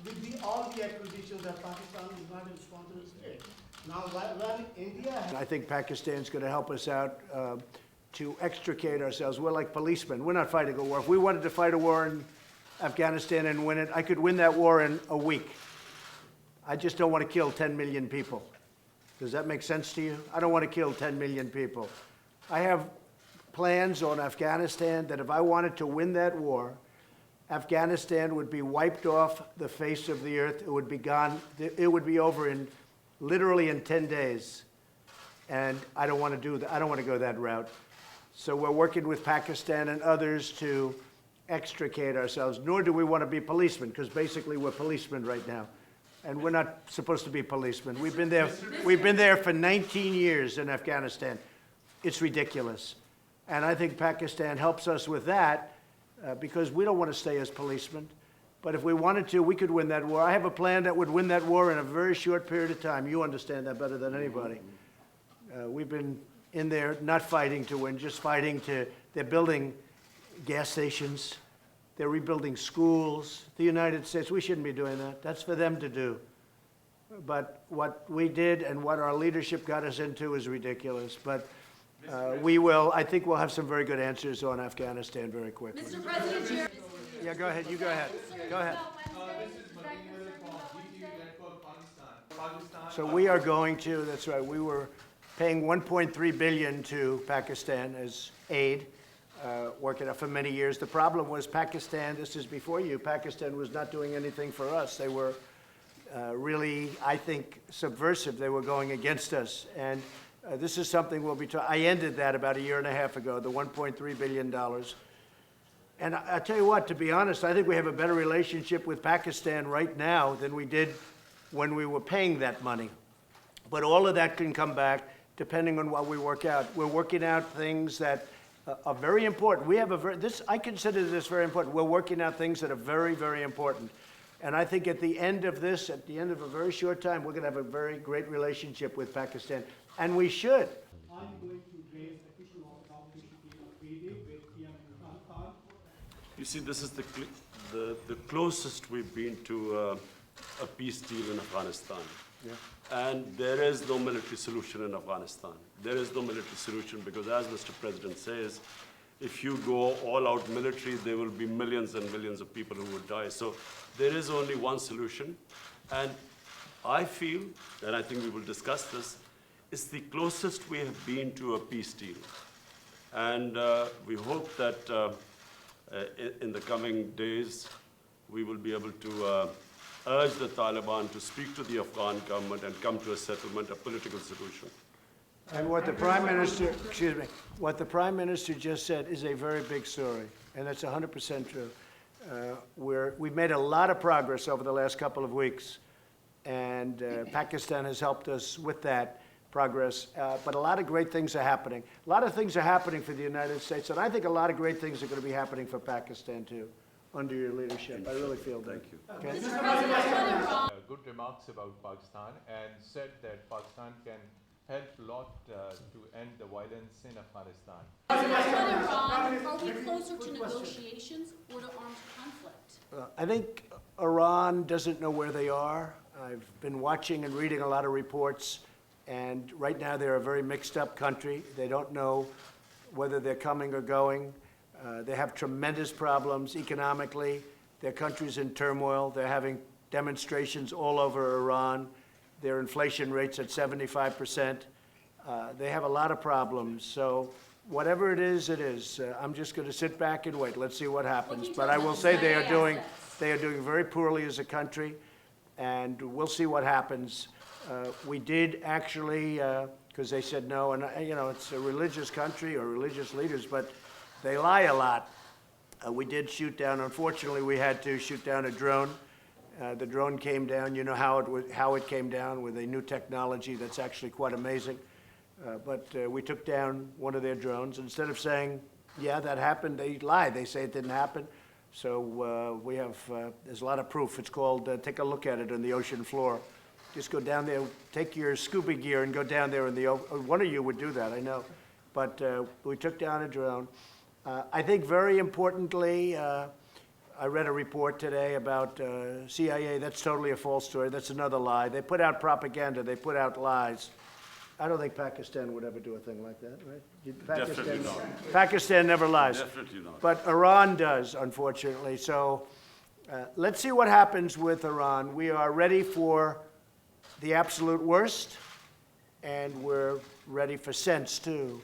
with all the accusations that Pakistan is not a responsible state. Now, while India... I think Pakistan's going to help us out to extricate ourselves. We're like policemen. We're not fighting a war. If we wanted to fight a war in Afghanistan and win it, I could win that war in a week. I just don't want to kill 10 million people. Does that make sense to you? I don't want to kill 10 million people. I have plans on Afghanistan that if I wanted to win that war, Afghanistan would be wiped off the face of the earth. It would be gone. It would be over in literally in 10 days. And I don't want to do that. I don't want to go that route. So we're working with Pakistan and others to extricate ourselves, nor do we want to be policemen, because basically we're policemen right now. And we're not supposed to be policemen. We've been there for 19 years in Afghanistan. It's ridiculous. And I think Pakistan helps us with that because we don't want to stay as policemen. But if we wanted to, we could win that war. I have a plan that would win that war in a very short period of time. You understand that better than anybody. We've been in there not fighting to win, just fighting to, they're building gas stations, they're rebuilding schools. The United States, we shouldn't be doing that. That's for them to do. But what we did and what our leadership got us into is ridiculous. But I think we'll have some very good answers on Afghanistan very quickly. Mr. President, yeah, go ahead, you go ahead. Go ahead. So we are going to, that's right, we were paying $1.3 billion to Pakistan as aid, working out for many years. The problem was Pakistan, this is before you, Pakistan was not doing anything for us. They were really, I think, subversive. They were going against us. And this is something we'll be I ended that about a year and a half ago, the $1.3 billion. And I tell you what, to be honest, I think we have a better relationship with Pakistan right now than we did when we were paying that money. But all of that can come back depending on what we work out. We're working out things that are very important. We have I consider this very important. We're working out things that are very, very important. And I think at the end of this, at the end of a very short time, we're going to have a very great relationship with Pakistan. And we should. I'm going to raise the issue of complicity of PD with Imran Khan. You see, this is the closest we've been to a peace deal in Afghanistan. Yeah. And there is no military solution in Afghanistan. There is no military solution because, as Mr. President says, if you go all out military, there will be millions and millions of people who would die. So there is only one solution. And I feel, and I think we will discuss this, it's the closest we have been to a peace deal. And we hope that in the coming days, we will be able to urge the Taliban to speak to the Afghan government and come to a settlement, a political solution. And what the Prime Minister, excuse me, what the Prime Minister just said is a very big story, and that's 100% true. We've made a lot of progress over the last couple of weeks, and Pakistan has helped us with that progress, but a lot of great things are happening. A lot of things are happening for the United States, and I think a lot of great things are going to be happening for Pakistan, too, under your leadership. I really feel that. Thank you. Okay? Good remarks about Pakistan and said that Pakistan can help a lot to end the violence in Afghanistan. Are we closer to negotiations or to armed conflict? I think Iran doesn't know where they are. I've been watching and reading a lot of reports, and right now they're a very mixed up country. They don't know whether they're coming or going. They have tremendous problems economically. Their country's in turmoil. They're having demonstrations all over Iran. Their inflation rate's at 75%. They have a lot of problems. So whatever it is, it is. I'm just going to sit back and wait. Let's see what happens. But I will say they are doing very poorly as a country, and we'll see what happens. We did actually, because they said no, and you know, it's a religious country or religious leaders, but they lie a lot. We did shoot down, unfortunately, we had to shoot down a drone. The drone came down, you know how it came down with a new technology that's actually quite amazing. But we took down one of their drones. Instead of saying, yeah, that happened, they lie. They say it didn't happen. So we have, there's a lot of proof. It's called, take a look at it on the ocean floor. Just go down there, take your scuba gear and go down there in the, one of you would do that, I know. But we took down a drone. I think very importantly, I read a report today about CIA. That's totally a false story. That's another lie. They put out propaganda. They put out lies. I don't think Pakistan would ever do a thing like that, right? Definitely not. Pakistan never lies. Definitely not. But Iran does, unfortunately. So let's see what happens with Iran. We are ready for the absolute worst, and we're ready for sense, too.